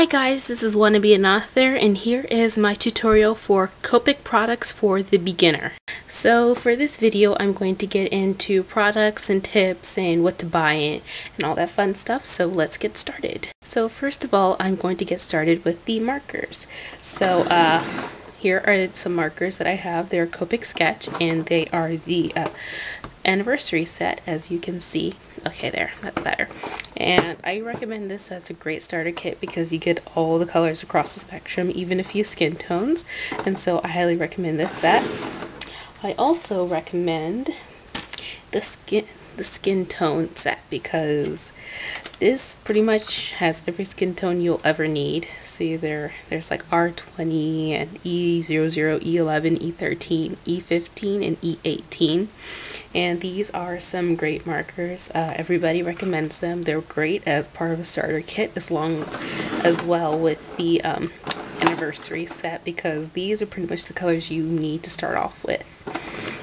Hi guys, this is Wannabanauthor, and here is my tutorial for Copic products for the beginner. So for this video, I'm going to get into products and tips and what to buy and all that fun stuff, so let's get started. So first of all, I'm going to get started with the markers. So here are some markers that I have. They're Copic Sketch, and they are the anniversary set, as you can see. Okay, there, that's better. And I recommend this as a great starter kit because you get all the colors across the spectrum, even a few skin tones, and so I highly recommend this set. I also recommend the skin tone set because this pretty much has every skin tone you'll ever need. See, there's like R20 and E00, E11, E13, E15, and E18. And these are some great markers. Everybody recommends them. They're great as part of a starter kit, as well with the anniversary set, because these are pretty much the colors you need to start off with.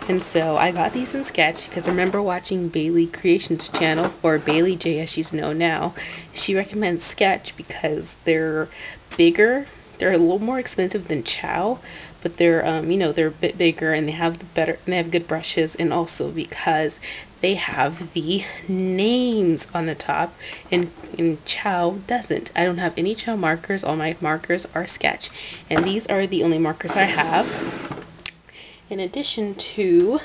And so I got these in Sketch because I remember watching Bailey Creations channel, or Bailey J as she's known now. She recommends Sketch because they're bigger. They're a little more expensive than Chow, but they're they're a bit bigger, and they have they have good brushes, and also because they have the names on the top, and Chow doesn't. I don't have any Chow markers. All my markers are Sketch, and these are the only markers I have, in addition to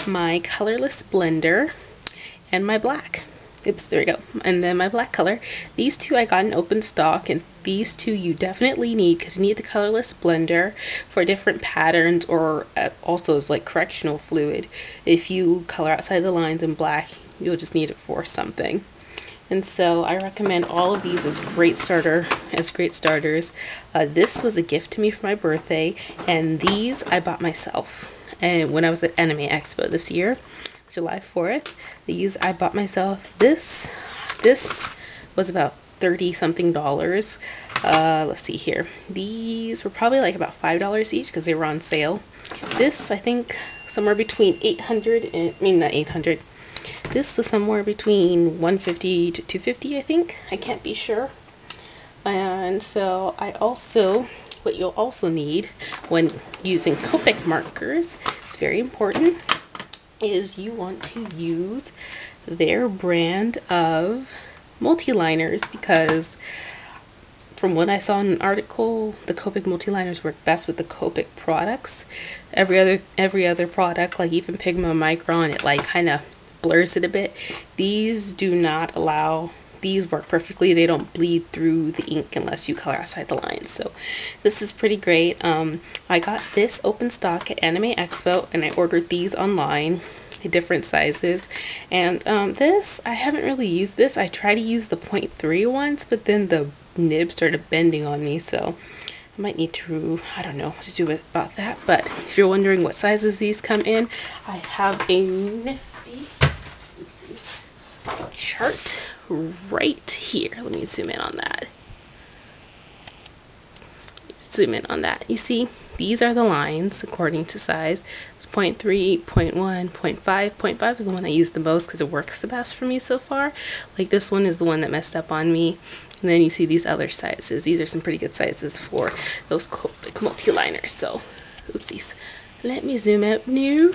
my colorless blender and my black. Oops, there we go. And then my black color. These two I got in open stock, and these two you definitely need because you need the colorless blender for different patterns, or also as like correctional fluid. If you color outside the lines in black, you'll just need it for something. And so I recommend all of these as great starters. This was a gift to me for my birthday, and these I bought myself. And when I was at Anime Expo this year, July 4th, these I bought myself. This was about $30 something. Let's see here. These were probably like about $5 each because they were on sale. This, I think, somewhere between 800 and, not 800. This was somewhere between 150 to 250, I think. I can't be sure. And so what you'll also need when using Copic markers, it's very important, is you want to use their brand of multiliners, because from what I saw in an article, the Copic multiliners work best with the Copic products. Every other product, like even Pigma Micron, it like kind of blurs it a bit. These do not allow. These work perfectly. They don't bleed through the ink unless you color outside the lines. So this is pretty great. I got this open stock at Anime Expo, and I ordered these online, different sizes. And this, I haven't really used this. I tried to use the 0.3 ones, but then the nib started bending on me, so I might need to, I don't know what to do about that. But if you're wondering what sizes these come in, I have a nifty chart right here. Let me zoom in on that. Zoom in on that. You see, these are the lines according to size. It's 0.3, 0.1, 0.5. 0.5 is the one I use the most because it works the best for me so far. Like this one is the one that messed up on me. And then you see these other sizes. These are some pretty good sizes for those Copic multiliners. So, oopsies. Let me zoom out new.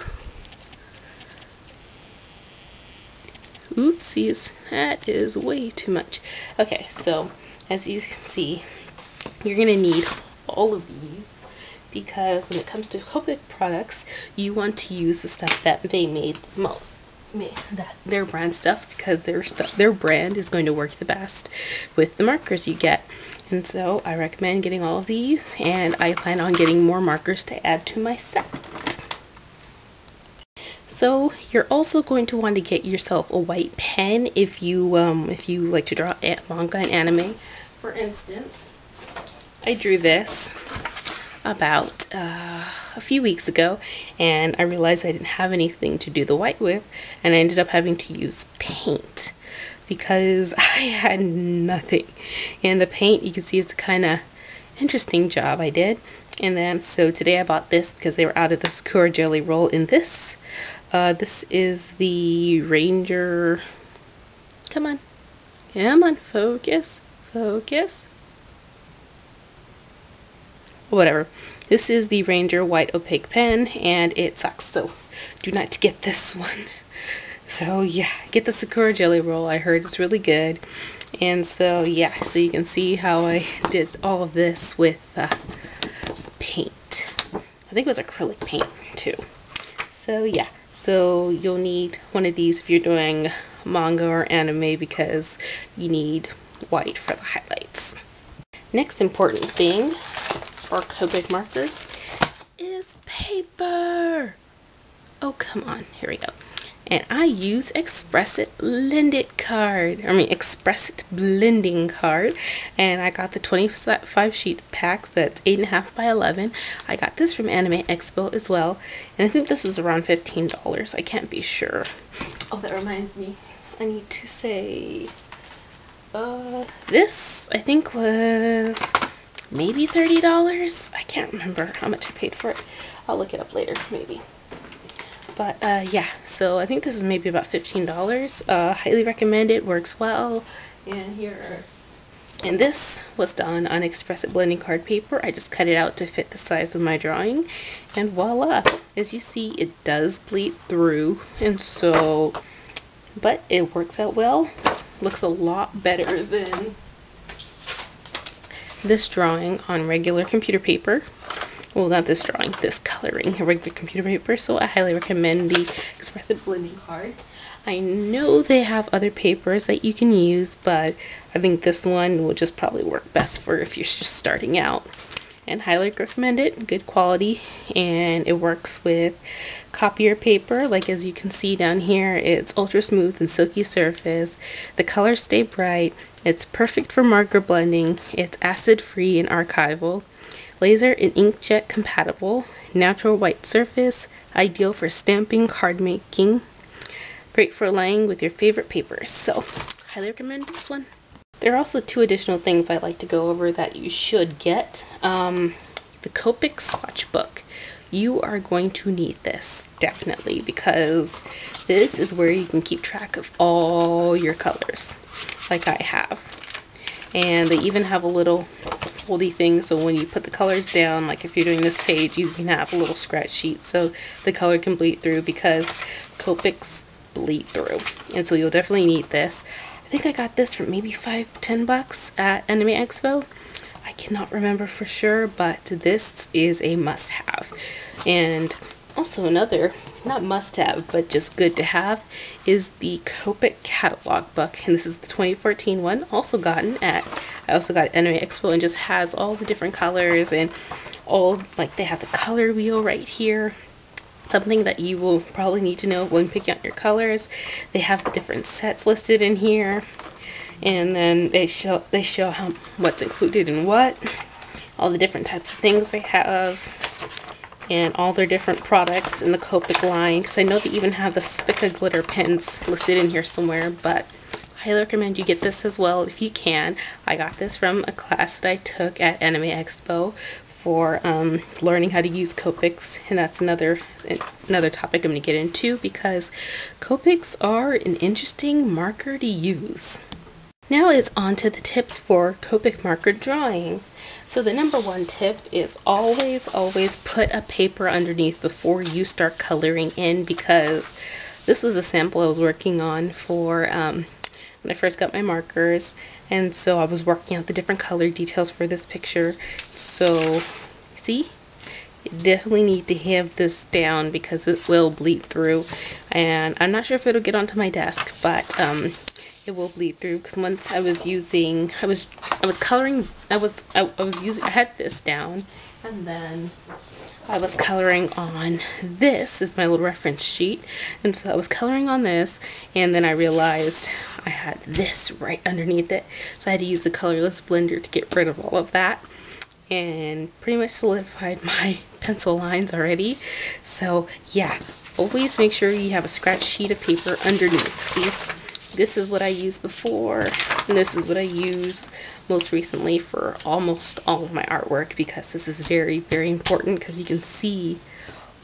Oopsies, that is way too much. Okay, so as you can see, you're gonna need all of these, because when it comes to Copic products, you want to use the stuff that they made the most, their brand stuff, because their brand is going to work the best with the markers you get. And so I recommend getting all of these, and I plan on getting more markers to add to my set. So you're also going to want to get yourself a white pen if you like to draw manga and anime. For instance, I drew this about a few weeks ago, and I realized I didn't have anything to do the white with, and I ended up having to use paint because I had nothing. And the paint, you can see it's a kind of interesting job I did. And then so today I bought this because they were out of the Sakura Jelly Roll in this. This is the Ranger. Come on, focus. whatever. This is the Ranger white opaque pen, and it sucks, so do not get this one. So yeah, get the Sakura Jelly Roll. I heard it's really good. And so yeah, so you can see how I did all of this with paint. I think it was acrylic paint too. So yeah, so you'll need one of these if you're doing manga or anime, because you need white for the highlights. Next important thing for Copic markers is paper. Oh, come on, here we go. And I use Express-It blending card, and I got the 25 sheet packs. That's 8.5 by 11. I got this from Anime Expo as well, and I think this is around $15. I can't be sure. Oh, that reminds me, I need to say, this I think was maybe $30. I can't remember how much I paid for it. I'll look it up later, maybe. But yeah, so I think this is maybe about $15. Highly recommend it, works well. And and this was done on Express-It blending card paper. I just cut it out to fit the size of my drawing, and voila! As you see, it does bleed through, and so, but it works out well. Looks a lot better than this drawing on regular computer paper. Well, not this drawing, this coloring, regular computer paper. So I highly recommend the Express-It blending card. I know they have other papers that you can use, but I think this one will just probably work best for if you're just starting out. And highly recommend it, good quality, and it works with copier paper. Like as you can see down here, it's ultra smooth and silky surface. The colors stay bright. It's perfect for marker blending. It's acid free and archival. Laser and inkjet compatible, natural white surface, ideal for stamping, card making, great for laying with your favorite papers. So, highly recommend this one. There are also two additional things I'd like to go over that you should get. The Copic Swatchbook. You are going to need this, definitely, because this is where you can keep track of all your colors, like I have. And they even have a little foldy thing, so when you put the colors down, like if you're doing this page, you can have a little scratch sheet so the color can bleed through, because Copics bleed through. And so you'll definitely need this. I think I got this for maybe $5–10 at Anime Expo. I cannot remember for sure, but this is a must-have. And also another, not must-have, but just good to have, is the Copic catalog book, and this is the 2014 one. I also got it at Anime Expo, and just has all the different colors and all, like they have the color wheel right here. Something that you will probably need to know when picking out your colors. They have the different sets listed in here, and then they show what's included in what, all the different types of things they have, and all their different products in the Copic line, because I know they even have the Spica glitter pens listed in here somewhere. But I highly recommend you get this as well if you can. I got this from a class that I took at Anime Expo for learning how to use Copics, and that's another topic I'm going to get into, because Copics are an interesting marker to use. Now it's on to the tips for Copic marker drawing. So the number one tip is always put a paper underneath before you start coloring in, because this was a sample I was working on for when I first got my markers, and so I was working out the different color details for this picture. So see, you definitely need to have this down because it will bleed through, and I'm not sure if it'll get onto my desk, but it will bleed through, because once I was using, I had this down, and then I was coloring on this is my little reference sheet, and so I was coloring on this, and then I realized I had this right underneath it, so I had to use the colorless blender to get rid of all of that, and pretty much solidified my pencil lines already. So yeah, always make sure you have a scratch sheet of paper underneath. See, this is what I used before, and this is what I used most recently for almost all of my artwork, because this is very, very important, because you can see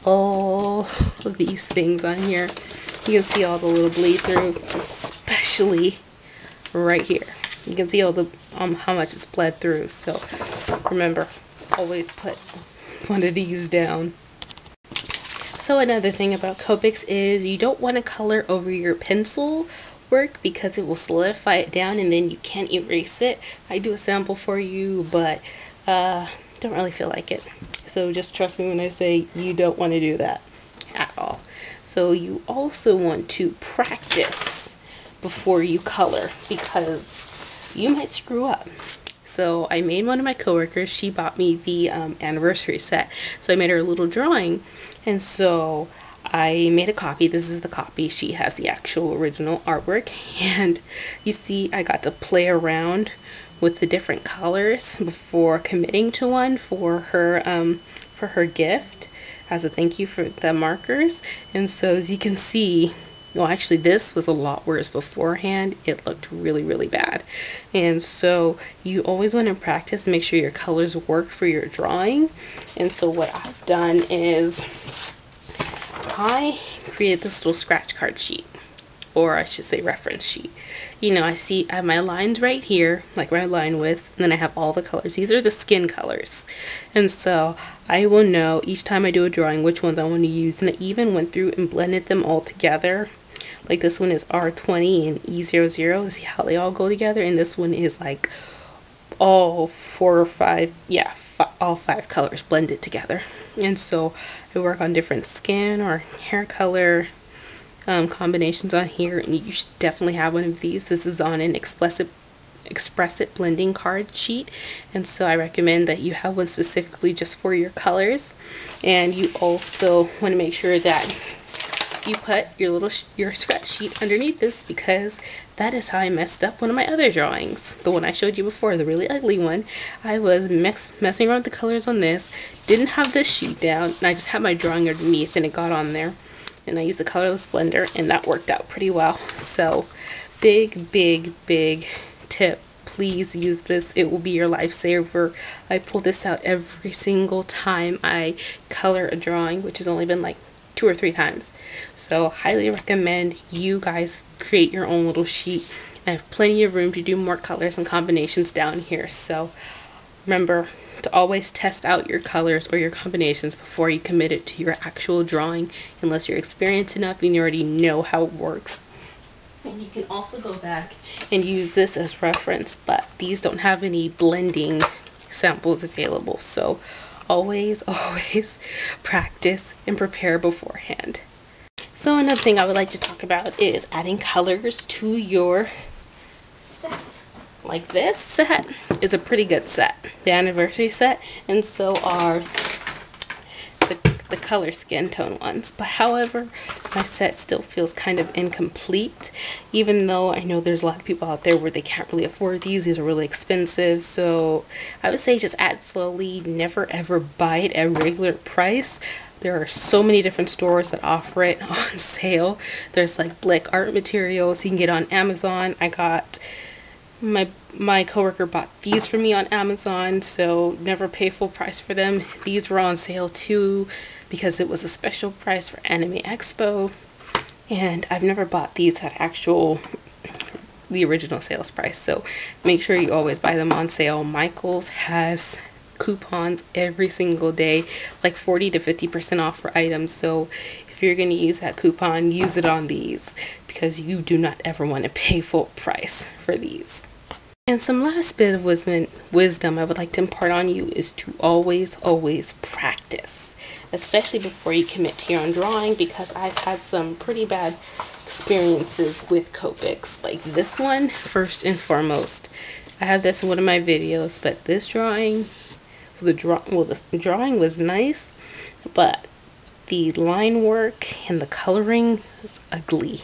all of these things on here. You can see all the little bleed throughs, especially right here. You can see all the how much it's bled through. So remember, always put one of these down. So another thing about Copics is you don't want to color over your pencil work because it will solidify it down and then you can't erase it. I do a sample for you, but don't really feel like it. So just trust me when I say you don't want to do that at all. So you also want to practice before you color because you might screw up. So I made one of my coworkers, she bought me the anniversary set. So I made her a little drawing, and so I made a copy. This is the copy. She has the actual original artwork, and you see I got to play around with the different colors before committing to one for her gift as a thank you for the markers. And so as you can see, well, actually this was a lot worse beforehand. It looked really bad. And so you always want to practice and make sure your colors work for your drawing. And so what I've done is I created this little scratch card sheet, or I should say reference sheet. You know, I have my lines right here, like where I line with, and then I have all the colors. These are the skin colors. And so I will know each time I do a drawing which ones I want to use, and I even went through and blended them all together. Like this one is R20 and E00, see how they all go together, and this one is like all 4 or 5, yeah, all 5 colors blended together. And so I work on different skin or hair color combinations on here, and you should definitely have one of these. This is on an Express-It blending card sheet, and so I recommend that you have one specifically just for your colors. And you also want to make sure that you put your scratch sheet underneath this, because that is how I messed up one of my other drawings, the one I showed you before, the really ugly one. I was messing around with the colors on this, didn't have this sheet down, and I just had my drawing underneath and it got on there, and I used the colorless blender and that worked out pretty well. So big tip, please use this. It will be your lifesaver. I pull this out every single time I color a drawing, which has only been like 2 or 3 times. So highly recommend you guys create your own little sheet. I have plenty of room to do more colors and combinations down here. So remember to always test out your colors or your combinations before you commit it to your actual drawing, unless you're experienced enough and you already know how it works. And you can also go back and use this as reference, but these don't have any blending samples available. So always practice and prepare beforehand. So another thing I would like to talk about is adding colors to your set. Like this set is a pretty good set, the anniversary set, and so are the color skin tone ones. But however, my set still feels kind of incomplete, even though I know there's a lot of people out there where they can't really afford these. These are really expensive. So I would say just add slowly, never ever buy it at regular price. There are so many different stores that offer it on sale. There's like Blick Art Materials, you can get on Amazon. I got my coworker bought these for me on Amazon, so never pay full price for them. These were on sale too because it was a special price for Anime Expo, and I've never bought these at the original sales price. So make sure you always buy them on sale. Michaels has coupons every single day, like 40 to 50% off for items. So if you're going to use that coupon, use it on these, because you do not ever want to pay full price for these. And some last bit of wisdom I would like to impart on you is to always practice, especially before you commit to your own drawing, because I've had some pretty bad experiences with Copics. Like this one, first and foremost, I have this in one of my videos, but this drawing, the drawing was nice, but the line work and the coloring was ugly.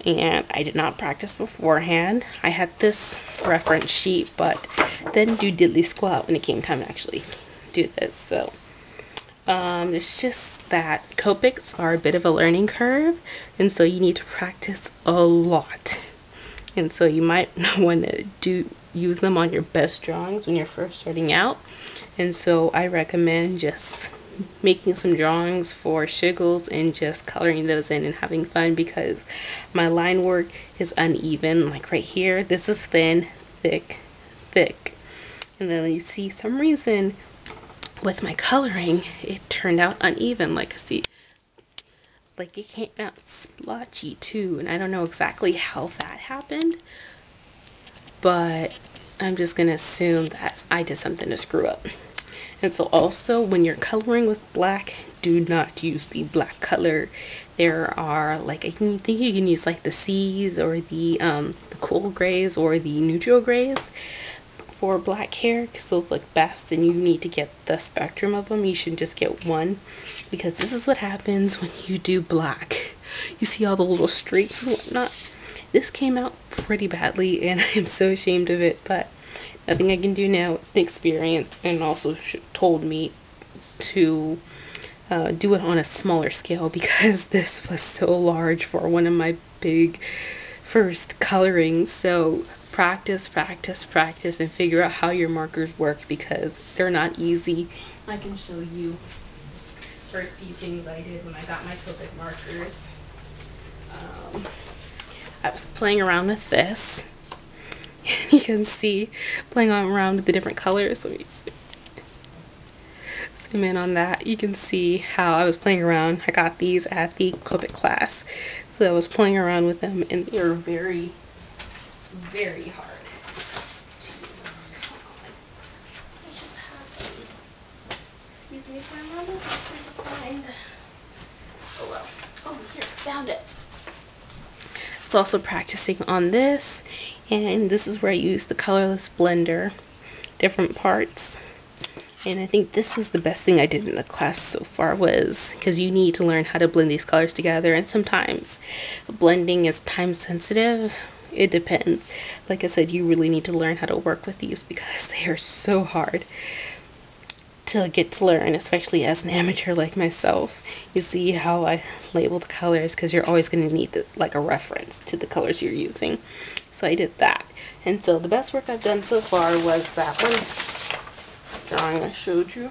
And I did not practice beforehand. I had this reference sheet, but then do diddly squat when it came time to actually do this. So it's just that Copics are a bit of a learning curve, and so you need to practice a lot. And so you might want to use them on your best drawings when you're first starting out. And so I recommend just making some drawings for shiggles and just coloring those in and having fun, because my line work is uneven. Like right here, this is thin, thick, and then you see some reason with my coloring, it turned out uneven. Like, see, like it came out splotchy too, and I don't know exactly how that happened, but I'm just gonna assume that I did something to screw up. And so also, when you're coloring with black, do not use the black color. There are, like, I think you can use like the C's or the cool grays or the neutral grays for black hair, because those look best, and you need to get the spectrum of them. You should just get one, because this is what happens when you do black. You see all the little streaks and whatnot. This came out pretty badly, and I am so ashamed of it, but nothing I can do now. It's an experience, and also told me to do it on a smaller scale, because this was so large for one of my big first colorings. So practice, practice, practice, and figure out how your markers work, because they're not easy. I can show you first few things I did when I got my Copic markers. I was playing around with this. You can see playing around with the different colors. Let me zoom in on that. You can see how I was playing around. I got these at the Copic class, so I was playing around with them, and they are very, very hard to excuse me for a moment. Find. Oh well. Oh, here, found it. I was also practicing on this, and this is where I use the colorless blender, different parts. And I think this was the best thing I did in the class so far, was because you need to learn how to blend these colors together, and sometimes blending is time sensitive. It depends. Like I said, you really need to learn how to work with these, because they are so hard to get to learn, especially as an amateur like myself. You see how I label the colors, because you're always going to need like a reference to the colors you're using. So I did that, and so the best work I've done so far was that one drawing I showed you,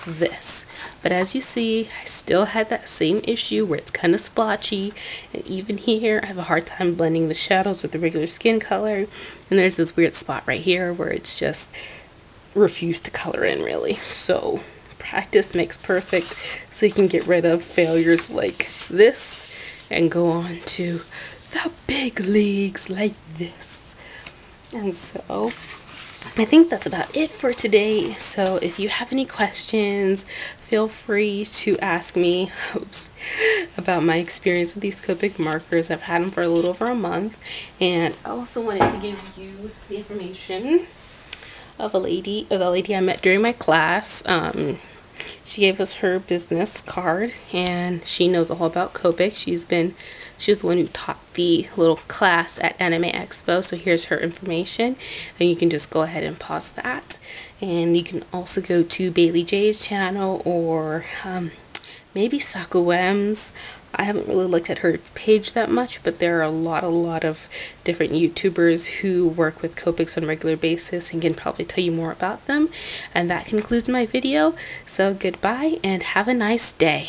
this. But as you see, I still had that same issue where it's kind of splotchy, and even here I have a hard time blending the shadows with the regular skin color, and there's this weird spot right here where it's just refused to color in, really. So practice makes perfect, so you can get rid of failures like this and go on to the big leagues like this. And so I think that's about it for today. So if you have any questions, feel free to ask me about my experience with these Copic markers. I've had them for a little over a month, and I also wanted to give you the information of the lady I met during my class. She gave us her business card, and she knows all about Copic. She was the one who taught the little class at Anime Expo. So here's her information, and you can just go ahead and pause that. And you can also go to Bailey J's channel, or maybe Sakuem's. I haven't really looked at her page that much, but there are a lot of different YouTubers who work with Copics on a regular basis and can probably tell you more about them. And that concludes my video. So goodbye, and have a nice day.